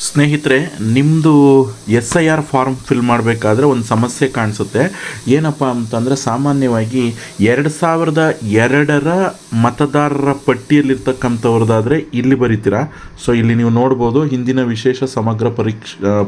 ಸ್ನೇಹಿತರೆ, ನಿಮ್ಮದು SIR form fill ಮಾಡಬೇಕಾದ್ರೆ ಒಂದು ಸಮಸ್ಯೆ ಕಾಣಿಸುತ್ತೆ. ಏನಪ್ಪ ಅಂತಂದರೆ, ಸಾಮಾನ್ಯವಾಗಿ 2002ರ ಮತದಾರರ ಪಟ್ಟಿಯಲ್ಲಿರ್ತಕ್ಕಂಥವ್ರದ್ದಾದರೆ ಇಲ್ಲಿ ಬರೀತೀರಾ. ಸೊ ಇಲ್ಲಿ ನೀವು ನೋಡ್ಬೋದು, ಹಿಂದಿನ ವಿಶೇಷ ಸಮಗ್ರ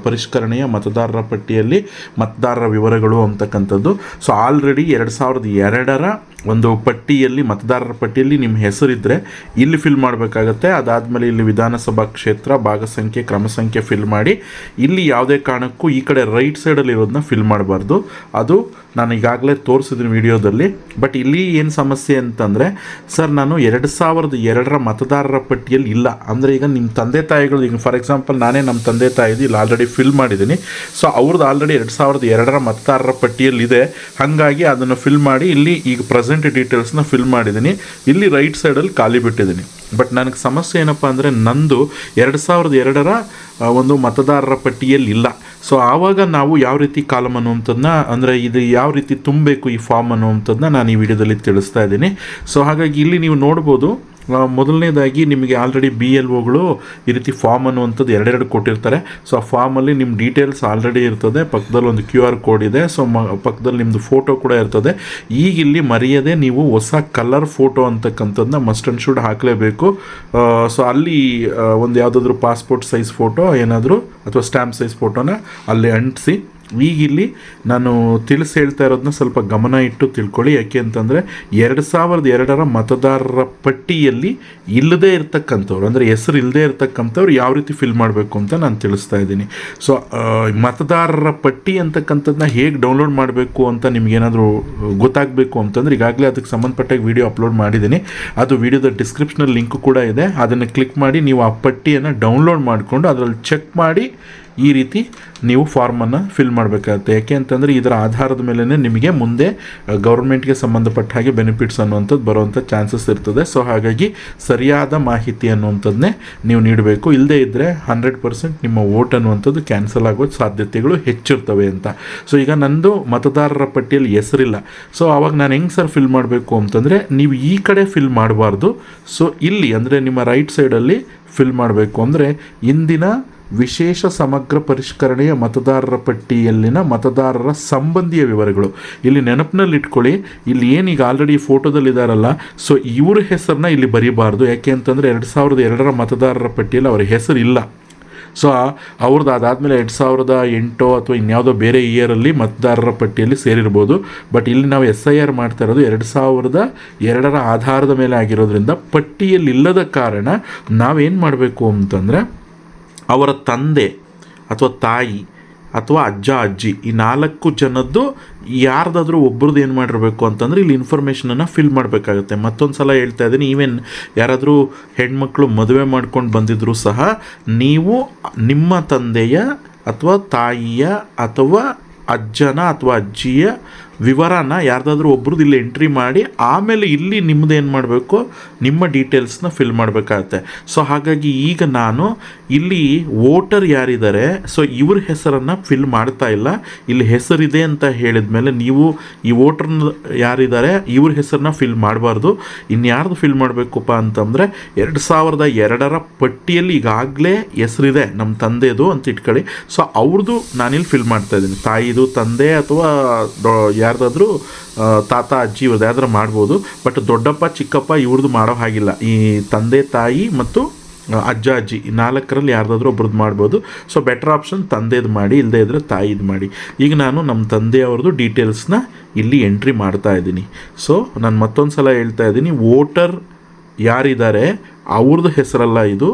ಪರಿಷ್ಕರಣೆಯ ಮತದಾರರ ಪಟ್ಟಿಯಲ್ಲಿ ಮತದಾರರ ವಿವರಗಳು ಅಂತಕ್ಕಂಥದ್ದು. ಸೊ ಆಲ್ರೆಡಿ 2002ರ ಒಂದು ಪಟ್ಟಿಯಲ್ಲಿ, ಮತದಾರರ ಪಟ್ಟಿಯಲ್ಲಿ ನಿಮ್ಮ ಹೆಸರಿದ್ದರೆ ಇಲ್ಲಿ ಫಿಲ್ ಮಾಡಬೇಕಾಗತ್ತೆ. ಅದಾದಮೇಲೆ ಇಲ್ಲಿ ವಿಧಾನಸಭಾ ಕ್ಷೇತ್ರ, ಭಾಗ ಸಂಖ್ಯೆ, ಕ್ರಮ ಸಂಖ್ಯೆ ಫಿಲ್ ಮಾಡಿ. ಇಲ್ಲಿ ಯಾವುದೇ ಕಾರಣಕ್ಕೂ ಈ ಕಡೆ ರೈಟ್ ಸೈಡಲ್ಲಿ ಇರೋದನ್ನ ಫಿಲ್ ಮಾಡಬಾರ್ದು. ಅದು ನಾನು ಈಗಾಗಲೇ ತೋರಿಸಿದ್ದೀನಿ ವಿಡಿಯೋದಲ್ಲಿ. ಬಟ್ ಇಲ್ಲಿ ಏನು ಸಮಸ್ಯೆ ಅಂತಂದರೆ, ಸರ್ ನಾನು 2002ರ ಮತದಾರರ ಪಟ್ಟಿಯಲ್ಲಿ ಇಲ್ಲ ಅಂದರೆ, ಈಗ ನಿಮ್ಮ ತಂದೆ ತಾಯಿಗಳು, ಈಗ ಫಾರ್ ಎಕ್ಸಾಂಪಲ್ ನಾನೇ ನಮ್ಮ ತಂದೆ ತಾಯಿದು ಇಲ್ಲಿ ಆಲ್ರೆಡಿ ಫಿಲ್ ಮಾಡಿದ್ದೀನಿ. ಸೊ ಅವ್ರದ್ದು ಆಲ್ರೆಡಿ 2002ರ ಮತದಾರರ ಪಟ್ಟಿಯಲ್ಲಿದೆ. ಹಾಗಾಗಿ ಅದನ್ನು ಫಿಲ್ ಮಾಡಿ ಇಲ್ಲಿ ಈಗ ಪ್ರೆಸೆಂಟ್ ಡೀಟೇಲ್ಸ್ನ ಫಿಲ್ ಮಾಡಿದ್ದೀನಿ. ಇಲ್ಲಿ ರೈಟ್ ಸೈಡಲ್ಲಿ ಖಾಲಿ ಬಿಟ್ಟಿದ್ದೀನಿ. ಬಟ್ ನನಗೆ ಸಮಸ್ಯೆ ಏನಪ್ಪ ಅಂದರೆ, ನಂದು 2002ರ ಒಂದು ಮತದಾರರ ಪಟ್ಟಿಯಲ್ಲಿ ಇಲ್ಲ. ಸೊ ಆವಾಗ ನಾವು ಯಾವ ರೀತಿ ಕಾಲಮ್ ಅನ್ನುವಂಥದ್ದನ್ನ, ಅಂದರೆ ಇದು ಯಾವ ರೀತಿ ತುಂಬಬೇಕು ಈ ಫಾರ್ಮ್ ಅನ್ನುವಂಥದ್ದನ್ನ ನಾನು ಈ ವಿಡಿಯೋದಲ್ಲಿ ತಿಳಿಸ್ತಾ ಇದ್ದೀನಿ. ಸೊ ಹಾಗಾಗಿ ಇಲ್ಲಿ ನೀವು ನೋಡ್ಬೋದು, ಮೊದಲನೇದಾಗಿ ನಿಮಗೆ ಆಲ್ರೆಡಿ BLOಗಳು ಈ ರೀತಿ ಫಾರ್ಮ್ ಅನ್ನುವಂಥದ್ದು ಎರಡೆರಡು ಕೊಟ್ಟಿರ್ತಾರೆ. ಸೊ ಆ ಫಾರ್ಮಲ್ಲಿ ನಿಮ್ಮ ಡೀಟೇಲ್ಸ್ ಆಲ್ರೆಡಿ ಇರ್ತದೆ. ಪಕ್ಕದಲ್ಲಿ ಒಂದು QR ಕೋಡ್ ಇದೆ. ಸೊ ಪಕ್ಕದಲ್ಲಿ ನಿಮ್ಮದು ಫೋಟೋ ಕೂಡ ಇರ್ತದೆ. ಈಗ ಇಲ್ಲಿ ಮರೆಯದೆ ನೀವು ಹೊಸ ಕಲರ್ ಫೋಟೋ ಅಂತಕ್ಕಂಥದ್ದನ್ನ ಮಸ್ಟ್ ಆ್ಯಂಡ್ ಶುಡ್ ಹಾಕಲೇಬೇಕು. ಸೊ ಅಲ್ಲಿ ಒಂದು ಯಾವುದಾದ್ರೂ ಪಾಸ್ಪೋರ್ಟ್ ಸೈಜ್ ಫೋಟೋ ಏನಾದರೂ ಅಥವಾ ಸ್ಟ್ಯಾಂಪ್ ಸೈಜ್ ಫೋಟೋನ ಅಲ್ಲಿ ಅಂಟಿಸಿ. ಈಗಿಲ್ಲಿ ನಾನು ಹೇಳ್ತಾ ಇರೋದನ್ನ ಸ್ವಲ್ಪ ಗಮನ ಇಟ್ಟು ತಿಳ್ಕೊಳ್ಳಿ. ಯಾಕೆ ಅಂತಂದರೆ, 2002ರ ಮತದಾರರ ಪಟ್ಟಿಯಲ್ಲಿ ಇಲ್ಲದೇ ಇರತಕ್ಕಂಥವ್ರು, ಅಂದರೆ ಹೆಸರು ಇಲ್ಲದೇ ಇರತಕ್ಕಂಥವ್ರು ಯಾವ ರೀತಿ ಫಿಲ್ ಮಾಡಬೇಕು ಅಂತ ನಾನು ತಿಳಿಸ್ತಾ ಇದ್ದೀನಿ. ಸೊ ಮತದಾರರ ಪಟ್ಟಿ ಅಂತಕ್ಕಂಥದ್ದನ್ನ ಹೇಗೆ ಡೌನ್ಲೋಡ್ ಮಾಡಬೇಕು ಅಂತ ನಿಮಗೇನಾದರೂ ಗೊತ್ತಾಗಬೇಕು ಅಂತಂದರೆ, ಈಗಾಗಲೇ ಅದಕ್ಕೆ ಸಂಬಂಧಪಟ್ಟಾಗ ವಿಡಿಯೋ ಅಪ್ಲೋಡ್ ಮಾಡಿದ್ದೀನಿ. ಅದು ವಿಡಿಯೋದ ಡಿಸ್ಕ್ರಿಪ್ಷನಲ್ಲಿ ಲಿಂಕ್ ಕೂಡ ಇದೆ. ಅದನ್ನು ಕ್ಲಿಕ್ ಮಾಡಿ ನೀವು ಆ ಪಟ್ಟಿಯನ್ನು ಡೌನ್ಲೋಡ್ ಮಾಡಿಕೊಂಡು ಅದರಲ್ಲಿ ಚೆಕ್ ಮಾಡಿ ಈ ರೀತಿ ನೀವು ಫಾರ್ಮನ್ನು ಫಿಲ್ ಮಾಡಬೇಕಾಗುತ್ತೆ. ಯಾಕೆ ಅಂತಂದರೆ, ಇದರ ಆಧಾರದ ಮೇಲೆ ನಿಮಗೆ ಮುಂದೆ ಗೌರ್ಮೆಂಟ್ಗೆ ಸಂಬಂಧಪಟ್ಟ ಹಾಗೆ ಬೆನಿಫಿಟ್ಸ್ ಅನ್ನುವಂಥದ್ದು ಬರುವಂಥ ಚಾನ್ಸಸ್ ಇರ್ತದೆ. ಸೊ ಹಾಗಾಗಿ ಸರಿಯಾದ ಮಾಹಿತಿ ಅನ್ನುವಂಥದ್ದನ್ನೇ ನೀವು ನೀಡಬೇಕು. ಇಲ್ಲದೇ ಇದ್ದರೆ 100% ನಿಮ್ಮ ವೋಟ್ ಅನ್ನುವಂಥದ್ದು ಕ್ಯಾನ್ಸಲ್ ಆಗೋ ಸಾಧ್ಯತೆಗಳು ಹೆಚ್ಚಿರ್ತವೆ ಅಂತ. ಸೊ ಈಗ ನಂದು ಮತದಾರರ ಪಟ್ಟಿಯಲ್ಲಿ ಹೆಸರಿಲ್ಲ. ಸೊ ಆವಾಗ ನಾನು ಹೆಂಗೆ ಸರ್ ಫಿಲ್ ಮಾಡಬೇಕು ಅಂತಂದರೆ, ನೀವು ಈ ಕಡೆ ಫಿಲ್ ಮಾಡಬಾರ್ದು. ಸೊ ಇಲ್ಲಿ ಅಂದರೆ ನಿಮ್ಮ ರೈಟ್ ಸೈಡಲ್ಲಿ ಫಿಲ್ ಮಾಡಬೇಕು. ಅಂದರೆ ಇಂದಿನ ವಿಶೇಷ ಸಮಗ್ರ ಪರಿಷ್ಕರಣೆಯ ಮತದಾರರ ಪಟ್ಟಿಯಲ್ಲಿನ ಮತದಾರರ ಸಂಬಂಧಿಯ ವಿವರಗಳು. ಇಲ್ಲಿ ನೆನಪಿನಲ್ಲಿ ಇಟ್ಕೊಳ್ಳಿ, ಇಲ್ಲಿ ಏನೀಗ ಆಲ್ರೆಡಿ ಫೋಟೋದಲ್ಲಿ ಇದ್ದಾರಲ್ಲ, ಸೊ ಇವ್ರ ಹೆಸರನ್ನ ಇಲ್ಲಿ ಬರೀಬಾರ್ದು. ಯಾಕೆ ಅಂತಂದರೆ, 2002ರ ಮತದಾರರ ಪಟ್ಟಿಯಲ್ಲಿ ಅವರ ಹೆಸರು ಇಲ್ಲ. ಸೊ ಅವ್ರದ್ದು ಅದಾದಮೇಲೆ 2008 ಅಥವಾ ಇನ್ಯಾವುದೋ ಬೇರೆ ಇಯರಲ್ಲಿ ಮತದಾರರ ಪಟ್ಟಿಯಲ್ಲಿ ಸೇರಿರ್ಬೋದು. ಬಟ್ ಇಲ್ಲಿ ನಾವು SIR ಮಾಡ್ತಾ ಇರೋದು 2002ರ ಆಧಾರದ ಮೇಲೆ ಆಗಿರೋದ್ರಿಂದ ಪಟ್ಟಿಯಲ್ಲಿ ಇಲ್ಲದ ಕಾರಣ ನಾವೇನು ಮಾಡಬೇಕು ಅಂತಂದರೆ, ಅವರ ತಂದೆ ಅಥವಾ ತಾಯಿ ಅಥವಾ ಅಜ್ಜ ಅಜ್ಜಿ ಈ 4 ಜನದ್ದು ಯಾರ್ದಾದ್ರೂ ಒಬ್ರದ್ದು ಏನು ಮಾಡಿರಬೇಕು ಅಂತಂದರೆ ಇಲ್ಲಿ ಇನ್ಫಾರ್ಮೇಷನನ್ನು ಫಿಲ್ ಮಾಡಬೇಕಾಗುತ್ತೆ. ಮತ್ತೊಂದು ಸಲ ಹೇಳ್ತಾ ಇದ್ದೀನಿ, ಈವನ್ ಯಾರಾದರೂ ಹೆಣ್ಮಕ್ಳು ಮದುವೆ ಮಾಡ್ಕೊಂಡು ಬಂದಿದ್ದರೂ ಸಹ ನೀವು ನಿಮ್ಮ ತಂದೆಯ ಅಥವಾ ತಾಯಿಯ ಅಥವಾ ಅಜ್ಜನ ಅಥವಾ ಅಜ್ಜಿಯ ವಿವರನ ಯಾರ್ದಾದ್ರೂ ಒಬ್ರದ್ದು ಇಲ್ಲಿ ಎಂಟ್ರಿ ಮಾಡಿ, ಆಮೇಲೆ ಇಲ್ಲಿ ನಿಮ್ಮದು ಏನು ಮಾಡಬೇಕು, ನಿಮ್ಮ ಡೀಟೇಲ್ಸ್ನ ಫಿಲ್ ಮಾಡಬೇಕಾಗತ್ತೆ. ಸೊ ಹಾಗಾಗಿ ಈಗ ನಾನು ಇಲ್ಲಿ ವೋಟರ್ ಯಾರಿದ್ದಾರೆ, ಸೊ ಇವ್ರ ಹೆಸರನ್ನು ಫಿಲ್ ಮಾಡ್ತಾ ಇಲ್ಲ. ಇಲ್ಲಿ ಹೆಸರಿದೆ ಅಂತ ಹೇಳಿದ ಮೇಲೆ ನೀವು ಈ ವೋಟರ್ನ ಯಾರಿದ್ದಾರೆ ಇವ್ರ ಹೆಸರನ್ನ ಫಿಲ್ ಮಾಡಬಾರ್ದು. ಇನ್ಯಾರ್ದು ಫಿಲ್ ಮಾಡಬೇಕಪ್ಪ ಅಂತಂದರೆ, 2002ರ ಪಟ್ಟಿಯಲ್ಲಿ ಈಗಾಗಲೇ ಹೆಸರಿದೆ ನಮ್ಮ ತಂದೆದು ಅಂತ ಇಟ್ಕೊಳ್ಳಿ. ಸೊ ಅವ್ರದ್ದು ನಾನಿಲ್ಲಿ ಫಿಲ್ ಮಾಡ್ತಾ ಇದ್ದೀನಿ. ತಾಯಿದು, ತಂದೆ ಅಥವಾ ಯಾರ್ದಾದ್ರೂ ತಾತ ಅಜ್ಜಿ ಇವ್ರದ್ದು ಯಾವ್ದಾರು ಮಾಡ್ಬೋದು. ಬಟ್ ದೊಡ್ಡಪ್ಪ ಚಿಕ್ಕಪ್ಪ ಇವ್ರದ್ದು ಮಾಡೋ ಹಾಗಿಲ್ಲ. ಈ ತಂದೆ ತಾಯಿ ಮತ್ತು ಅಜ್ಜ ಅಜ್ಜಿ ಈ 4ರಲ್ಲಿ ಯಾರ್ದಾದ್ರೂ ಒಬ್ರದ್ದು ಮಾಡ್ಬೋದು. ಸೊ ಬೆಟರ್ ಆಪ್ಷನ್ ತಂದೆದು ಮಾಡಿ, ಇಲ್ಲದೇ ಇದ್ದರೆ ತಾಯಿದು ಮಾಡಿ. ಈಗ ನಾನು ನಮ್ಮ ತಂದೆಯವ್ರದ್ದು ಡೀಟೇಲ್ಸ್ನ ಇಲ್ಲಿ ಎಂಟ್ರಿ ಮಾಡ್ತಾ ಇದ್ದೀನಿ. ಸೊ ನಾನು ಮತ್ತೊಂದು ಸಲ ಹೇಳ್ತಾ ಇದ್ದೀನಿ, ವೋಟರ್ ಯಾರಿದ್ದಾರೆ ಅವ್ರದ್ದು ಹೆಸರಲ್ಲ ಇದು,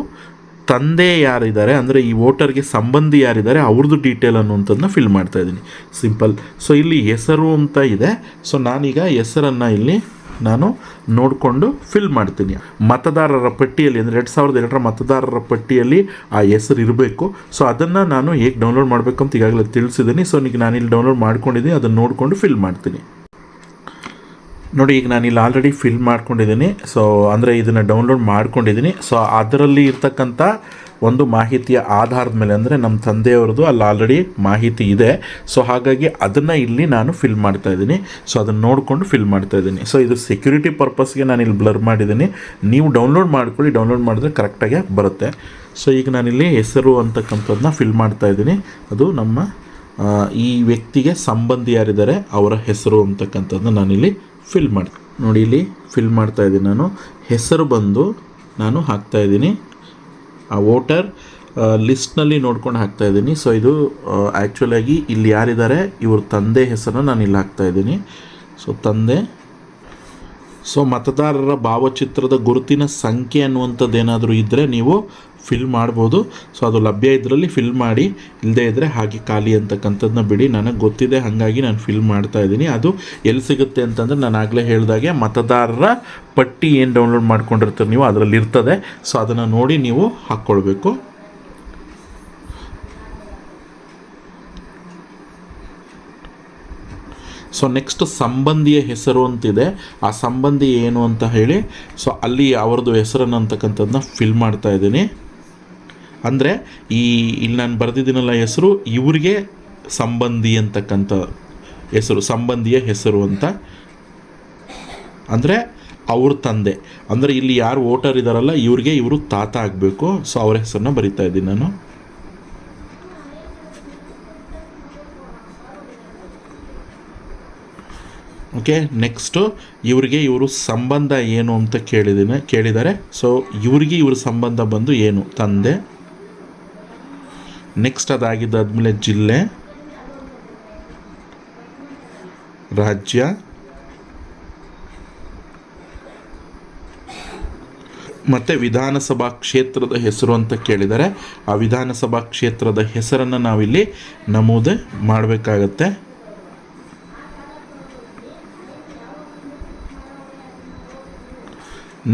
ತಂದೆ ಯಾರಿದ್ದಾರೆ ಅಂದರೆ ಈ ವೋಟರ್ಗೆ ಸಂಬಂಧಿ ಯಾರಿದ್ದಾರೆ ಅವ್ರದ್ದು ಡೀಟೇಲ್ ಅನ್ನುವಂಥದ್ದನ್ನ ಫಿಲ್ ಮಾಡ್ತಾ ಇದ್ದೀನಿ. ಸಿಂಪಲ್. ಸೊ ಇಲ್ಲಿ ಹೆಸರು ಅಂತ ಇದೆ. ಸೊ ನಾನೀಗ ಹೆಸರನ್ನು ಇಲ್ಲಿ ನಾನು ನೋಡಿಕೊಂಡು ಫಿಲ್ ಮಾಡ್ತೀನಿ. ಮತದಾರರ ಪಟ್ಟಿಯಲ್ಲಿ ಅಂದರೆ 2002ರ ಮತದಾರರ ಪಟ್ಟಿಯಲ್ಲಿ ಆ ಹೆಸರು ಇರಬೇಕು. ಸೊ ಅದನ್ನು ನಾನು ಹೇಗೆ ಡೌನ್ಲೋಡ್ ಮಾಡಬೇಕು ಅಂತ ಈಗಾಗಲೇ ತಿಳಿಸಿದ್ದೀನಿ. ಸೊ ಈಗ ನಾನಿಲ್ಲಿ ಡೌನ್ಲೋಡ್ ಮಾಡ್ಕೊಂಡಿದ್ದೀನಿ, ಅದನ್ನು ನೋಡಿಕೊಂಡು ಫಿಲ್ ಮಾಡ್ತೀನಿ. ನೋಡಿ, ಈಗ ನಾನಿಲ್ಲಿ ಆಲ್ರೆಡಿ ಫಿಲ್ ಮಾಡ್ಕೊಂಡಿದ್ದೀನಿ. ಸೊ ಅಂದರೆ ಇದನ್ನು ಡೌನ್ಲೋಡ್ ಮಾಡ್ಕೊಂಡಿದ್ದೀನಿ. ಸೊ ಅದರಲ್ಲಿ ಇರ್ತಕ್ಕಂಥ ಒಂದು ಮಾಹಿತಿಯ ಆಧಾರದ ಮೇಲೆ, ಅಂದರೆ ನಮ್ಮ ತಂದೆಯವ್ರದ್ದು ಅಲ್ಲಿ ಆಲ್ರೆಡಿ ಮಾಹಿತಿ ಇದೆ. ಸೊ ಹಾಗಾಗಿ ಅದನ್ನು ಇಲ್ಲಿ ನಾನು ಫಿಲ್ ಮಾಡ್ತಾ ಇದ್ದೀನಿ. ಸೊ ಅದನ್ನು ನೋಡಿಕೊಂಡು ಫಿಲ್ ಮಾಡ್ತಾ ಇದ್ದೀನಿ. ಸೊ ಇದು ಸೆಕ್ಯೂರಿಟಿ ಪರ್ಪಸ್ಗೆ ನಾನು ಇಲ್ಲಿ ಬ್ಲರ್ ಮಾಡಿದ್ದೀನಿ. ನೀವು ಡೌನ್ಲೋಡ್ ಮಾಡ್ಕೊಳ್ಳಿ, ಡೌನ್ಲೋಡ್ ಮಾಡಿದ್ರೆ ಕರೆಕ್ಟಾಗಿ ಬರುತ್ತೆ. ಸೊ ಈಗ ನಾನಿಲ್ಲಿ ಹೆಸರು ಅಂತಕ್ಕಂಥದ್ದನ್ನ ಫಿಲ್ ಮಾಡ್ತಾ ಇದ್ದೀನಿ. ಅದು ನಮ್ಮ ಈ ವ್ಯಕ್ತಿಗೆ ಸಂಬಂಧಿ ಯಾರಿದ್ದಾರೆ ಅವರ ಹೆಸರು ಅಂತಕ್ಕಂಥದ್ದನ್ನ ನಾನಿಲ್ಲಿ ಫಿಲ್ ಮಾಡಿ ನೋಡಿ, ಇಲ್ಲಿ ಫಿಲ್ ಮಾಡ್ತಾ ಇದ್ದೀನಿ. ನಾನು ಹೆಸರು ಬಂದು ನಾನು ಹಾಕ್ತಾಯಿದ್ದೀನಿ, ಆ ವೋಟರ್ ಲಿಸ್ಟ್ನಲ್ಲಿ ನೋಡ್ಕೊಂಡು ಹಾಕ್ತಾಯಿದ್ದೀನಿ. ಸೊ ಇದು ಆ್ಯಕ್ಚುಲಾಗಿ ಇಲ್ಲಿ ಯಾರಿದ್ದಾರೆ ಇವ್ರ ತಂದೆ ಹೆಸರನ್ನು ನಾನು ಇಲ್ಲಿ ಹಾಕ್ತಾಯಿದ್ದೀನಿ. ಸೊ ತಂದೆ. ಸೊ ಮತದಾರರ ಭಾವಚಿತ್ರದ ಗುರುತಿನ ಸಂಖ್ಯೆ ಅನ್ನುವಂಥದ್ದು ಏನಾದರೂ ಇದ್ದರೆ ನೀವು ಫಿಲ್ ಮಾಡ್ಬೋದು. ಸೊ ಅದು ಲಭ್ಯ ಇದರಲ್ಲಿ ಫಿಲ್ ಮಾಡಿ, ಇಲ್ಲದೇ ಇದ್ದರೆ ಹಾಗೆ ಖಾಲಿ ಅಂತಕ್ಕಂಥದ್ದನ್ನ ಬಿಡಿ. ನನಗೆ ಗೊತ್ತಿದೆ, ಹಾಗಾಗಿ ನಾನು ಫಿಲ್ ಮಾಡ್ತಾ ಇದ್ದೀನಿ. ಅದು ಎಲ್ಲಿ ಸಿಗುತ್ತೆ ಅಂತಂದರೆ ನಾನು ಆಗಲೇ ಹೇಳಿದಾಗೆ ಮತದಾರರ ಪಟ್ಟಿ ಏನು ಡೌನ್ಲೋಡ್ ಮಾಡ್ಕೊಂಡಿರ್ತೀರಿ ನೀವು ಅದರಲ್ಲಿ ಇರ್ತದೆ. ಸೊ ಅದನ್ನು ನೋಡಿ ನೀವು ಹಾಕ್ಕೊಳ್ಬೇಕು. ಸೊ ನೆಕ್ಸ್ಟ್ ಸಂಬಂಧಿಯ ಹೆಸರು ಅಂತಿದೆ, ಆ ಸಂಬಂಧಿ ಏನು ಅಂತ ಹೇಳಿ ಸೊ ಅಲ್ಲಿ ಅವ್ರದ್ದು ಹೆಸರನ್ನು ಅಂತಕ್ಕಂಥದ್ದನ್ನ ಫಿಲ್ ಮಾಡ್ತಾ ಇದ್ದೀನಿ. ಅಂದರೆ ಇಲ್ಲಿ ನಾನು ಬರೆದಿದ್ದೀನಲ್ಲ ಹೆಸರು, ಇವ್ರಿಗೆ ಸಂಬಂಧಿ ಅಂತಕ್ಕಂಥ ಹೆಸರು, ಸಂಬಂಧಿಯ ಹೆಸರು ಅಂತ, ಅಂದರೆ ಅವ್ರ ತಂದೆ, ಅಂದರೆ ಇಲ್ಲಿ ಯಾರು ವೋಟರ್ ಇದ್ದಾರಲ್ಲ ಇವ್ರಿಗೆ ಇವರು ತಾತ ಆಗಬೇಕು. ಸೊ ಅವ್ರ ಹೆಸರನ್ನ ಬರಿತಾ ಇದ್ದೀನಿ ನಾನು. ಓಕೆ, ನೆಕ್ಸ್ಟು ಇವ್ರಿಗೆ ಇವರು ಸಂಬಂಧ ಏನು ಅಂತ ಕೇಳಿದ್ದಾರೆ. ಸೊ ಇವ್ರಿಗೆ ಇವ್ರ ಸಂಬಂಧ ಬಂದು ಏನು, ತಂದೆ. ನೆಕ್ಸ್ಟ್ ಅದಾಗಿದ್ದಾದ್ಮೇಲೆ ಜಿಲ್ಲೆ, ರಾಜ್ಯ, ಮತ್ತು ವಿಧಾನಸಭಾ ಕ್ಷೇತ್ರದ ಹೆಸರು ಅಂತ ಕೇಳಿದ್ದಾರೆ. ಆ ವಿಧಾನಸಭಾ ಕ್ಷೇತ್ರದ ಹೆಸರನ್ನು ನಾವಿಲ್ಲಿ ನಮೂದು ಮಾಡಬೇಕಾಗತ್ತೆ.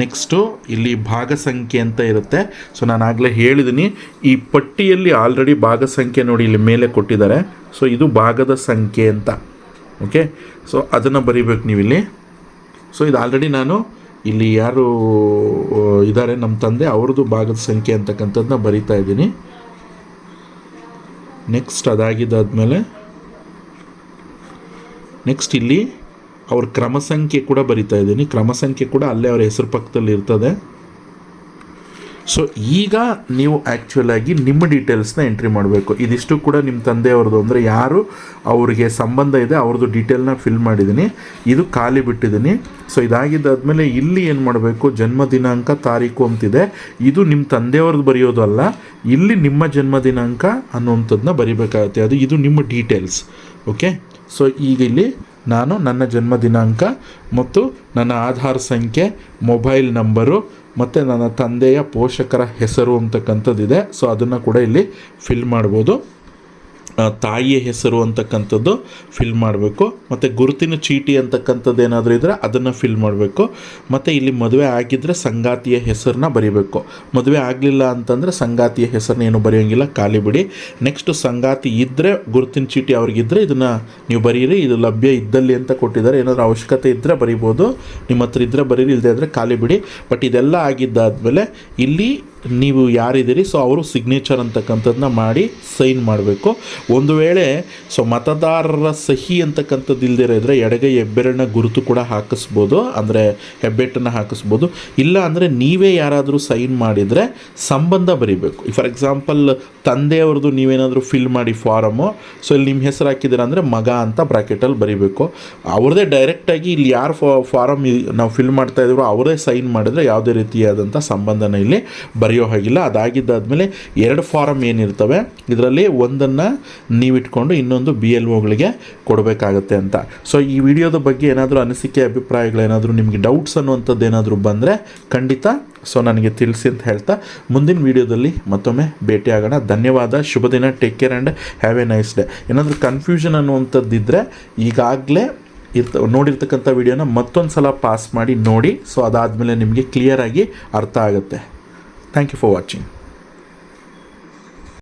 ನೆಕ್ಸ್ಟು ಇಲ್ಲಿ ಭಾಗ ಸಂಖ್ಯೆ ಅಂತ ಇರುತ್ತೆ. ಸೊ ನಾನು ಆಗಲೇ ಹೇಳಿದ್ದೀನಿ, ಈ ಪಟ್ಟಿಯಲ್ಲಿ ಆಲ್ರೆಡಿ ಭಾಗ ಸಂಖ್ಯೆ ನೋಡಿ ಇಲ್ಲಿ ಮೇಲೆ ಕೊಟ್ಟಿದ್ದಾರೆ. ಸೊ ಇದು ಭಾಗದ ಸಂಖ್ಯೆ ಅಂತ. ಓಕೆ, ಸೊ ಅದನ್ನು ಬರಿಬೇಕು ನೀವಿಲ್ಲಿ. ಸೊ ಇದು ಆಲ್ರೆಡಿ ನಾನು ಇಲ್ಲಿ ಯಾರು ಇದ್ದಾರೆ ನಮ್ಮ ತಂದೆ ಅವ್ರದ್ದು ಭಾಗದ ಸಂಖ್ಯೆ ಅಂತಕ್ಕಂಥದ್ದನ್ನ ಬರಿತಾ ಇದ್ದೀನಿ. ನೆಕ್ಸ್ಟ್ ಅದಾಗಿದ್ದಾದಮೇಲೆ ನೆಕ್ಸ್ಟ್ ಇಲ್ಲಿ ಅವ್ರ ಕ್ರಮ ಸಂಖ್ಯೆ ಕೂಡ ಬರಿತಾ ಇದ್ದೀನಿ. ಕ್ರಮ ಸಂಖ್ಯೆ ಕೂಡ ಅಲ್ಲೇ ಅವ್ರ ಹೆಸರು ಪಕ್ಕದಲ್ಲಿ ಇರ್ತದೆ. ಸೊ ಈಗ ನೀವು ಆ್ಯಕ್ಚುಲಾಗಿ ನಿಮ್ಮ ಡೀಟೇಲ್ಸ್ನ ಎಂಟ್ರಿ ಮಾಡಬೇಕು. ಇದಿಷ್ಟು ಕೂಡ ನಿಮ್ಮ ತಂದೆಯವ್ರದ್ದು, ಅಂದರೆ ಯಾರು ಅವ್ರಿಗೆ ಸಂಬಂಧ ಇದೆ ಅವ್ರದ್ದು ಡೀಟೇಲ್ನ ಫಿಲ್ ಮಾಡಿದ್ದೀನಿ. ಇದು ಖಾಲಿ ಬಿಟ್ಟಿದ್ದೀನಿ. ಸೊ ಇದಾಗಿದ್ದಾದಮೇಲೆ ಇಲ್ಲಿ ಏನು ಮಾಡಬೇಕು, ಜನ್ಮ ದಿನಾಂಕ, ತಾರೀಕು ಅಂತಿದೆ. ಇದು ನಿಮ್ಮ ತಂದೆಯವ್ರದ್ದು ಬರೆಯೋದು ಅಲ್ಲ, ಇಲ್ಲಿ ನಿಮ್ಮ ಜನ್ಮ ದಿನಾಂಕ ಅನ್ನುವಂಥದ್ದನ್ನ ಬರಿಬೇಕಾಗತ್ತೆ. ಇದು ನಿಮ್ಮ ಡೀಟೇಲ್ಸ್. ಓಕೆ, ಸೊ ಈಗ ಇಲ್ಲಿ ನಾನು ನನ್ನ ಜನ್ಮ ದಿನಾಂಕ ಮತ್ತು ನನ್ನ ಆಧಾರ್ ಸಂಖ್ಯೆ, ಮೊಬೈಲ್ ನಂಬರು ಮತ್ತು ನನ್ನ ತಂದೆಯ ಪೋಷಕರ ಹೆಸರು ಅಂತಕ್ಕಂಥದ್ದಿದೆ. ಸೊ ಅದನ್ನು ಕೂಡ ಇಲ್ಲಿ ಫಿಲ್ ಮಾಡ್ಬೋದು. ತಾಯಿಯ ಹೆಸರು ಅಂತಕ್ಕಂಥದ್ದು ಫಿಲ್ ಮಾಡಬೇಕು. ಮತ್ತು ಗುರುತಿನ ಚೀಟಿ ಅಂತಕ್ಕಂಥದ್ದು ಏನಾದರೂ ಇದ್ದರೆ ಅದನ್ನು ಫಿಲ್ ಮಾಡಬೇಕು. ಮತ್ತು ಇಲ್ಲಿ ಮದುವೆ ಆಗಿದ್ದರೆ ಸಂಗಾತಿಯ ಹೆಸರನ್ನ ಬರೀಬೇಕು. ಮದುವೆ ಆಗಲಿಲ್ಲ ಅಂತಂದರೆ ಸಂಗಾತಿಯ ಹೆಸರನ್ನ ಏನು ಬರೆಯೋಂಗಿಲ್ಲ, ಖಾಲಿ ಬಿಡಿ. ನೆಕ್ಸ್ಟು ಸಂಗಾತಿ ಇದ್ದರೆ ಗುರುತಿನ ಚೀಟಿ ಅವ್ರಿಗಿದ್ದರೆ ಇದನ್ನು ನೀವು ಬರೀರಿ. ಇದು ಲಭ್ಯ ಇದ್ದಲ್ಲಿ ಅಂತ ಕೊಟ್ಟಿದ್ದಾರೆ. ಏನಾದರೂ ಅವಶ್ಯಕತೆ ಇದ್ದರೆ ಬರಿಬೋದು, ನಿಮ್ಮ ಹತ್ರ ಇದ್ದರೆ ಬರೀರಿ, ಇಲ್ಲದೆ ಇದ್ದರೆ ಖಾಲಿ ಬಿಡಿ. ಬಟ್ ಇದೆಲ್ಲ ಆಗಿದ್ದಾದಮೇಲೆ ಇಲ್ಲಿ ನೀವು ಯಾರಿದ್ದೀರಿ ಸೊ ಅವರು ಸಿಗ್ನೇಚರ್ ಅಂತಕ್ಕಂಥದ್ದನ್ನ ಮಾಡಿ ಸೈನ್ ಮಾಡಬೇಕು. ಒಂದು ವೇಳೆ ಸೊ ಮತದಾರರ ಸಹಿ ಅಂತಕ್ಕಂಥದ್ದು ಇಲ್ಲದೇ ಇದ್ದರೆ ಎಡಗೈ ಹೆಬ್ಬೆರಳಿನ ಗುರುತು ಕೂಡ ಹಾಕಿಸ್ಬೋದು, ಅಂದರೆ ಹೆಬ್ಬೆಟ್ಟನ್ನು ಹಾಕಿಸ್ಬೋದು. ಇಲ್ಲ ಅಂದರೆ ನೀವೇ ಯಾರಾದರೂ ಸೈನ್ ಮಾಡಿದರೆ ಸಂಬಂಧ ಬರೀಬೇಕು. ಫಾರ್ ಎಕ್ಸಾಂಪಲ್ ತಂದೆಯವ್ರದ್ದು ನೀವೇನಾದರೂ ಫಿಲ್ ಮಾಡಿ ಫಾರಮು, ಸೊ ಇಲ್ಲಿ ನಿಮ್ಮ ಹೆಸರು ಹಾಕಿದ್ದೀರ ಅಂದರೆ ಮಗ ಅಂತ ಬ್ರ್ಯಾಕೆಟಲ್ಲಿ ಬರೀಬೇಕು. ಅವ್ರದ್ದೇ ಡೈರೆಕ್ಟಾಗಿ ಇಲ್ಲಿ ಯಾರು ಫಾರಮ್ ನಾವು ಫಿಲ್ ಮಾಡ್ತಾ ಇದ್ರು ಅವರೇ ಸೈನ್ ಮಾಡಿದರೆ ಯಾವುದೇ ರೀತಿಯಾದಂಥ ಸಂಬಂಧನ ಇಲ್ಲಿ ಬರೆಯೋ ಹಾಗಿಲ್ಲ. ಅದಾಗಿದ್ದಾದಮೇಲೆ 2 ಫಾರಮ್ ಏನಿರ್ತವೆ ಇದರಲ್ಲಿ ಒಂದನ್ನು ನೀವಿಟ್ಕೊಂಡು ಇನ್ನೊಂದು BLOಗಳಿಗೆ ಕೊಡಬೇಕಾಗತ್ತೆ ಅಂತ. ಸೊ ಈ ವಿಡಿಯೋದ ಬಗ್ಗೆ ಏನಾದರೂ ಅನಿಸಿಕೆ ಅಭಿಪ್ರಾಯಗಳೇನಾದರೂ ನಿಮಗೆ ಡೌಟ್ಸ್ ಅನ್ನುವಂಥದ್ದು ಏನಾದರೂ ಬಂದರೆ ಖಂಡಿತ ಸೊ ನನಗೆ ತಿಳಿಸಿ ಅಂತ ಹೇಳ್ತಾ ಮುಂದಿನ ವೀಡಿಯೋದಲ್ಲಿ ಮತ್ತೊಮ್ಮೆ ಭೇಟಿಯಾಗೋಣ. ಧನ್ಯವಾದ, ಶುಭ ದಿನ, take care and have A nice day. ಏನಾದರೂ ಕನ್ಫ್ಯೂಷನ್ ಅನ್ನುವಂಥದ್ದಿದ್ದರೆ ಈಗಾಗಲೇ ನೋಡಿರ್ತಕ್ಕಂಥ ವಿಡಿಯೋನ ಮತ್ತೊಂದು ಸಲ ಪಾಸ್ ಮಾಡಿ ನೋಡಿ. ಸೊ ಅದಾದಮೇಲೆ ನಿಮಗೆ ಕ್ಲಿಯರಾಗಿ ಅರ್ಥ ಆಗುತ್ತೆ. Thank you for watching.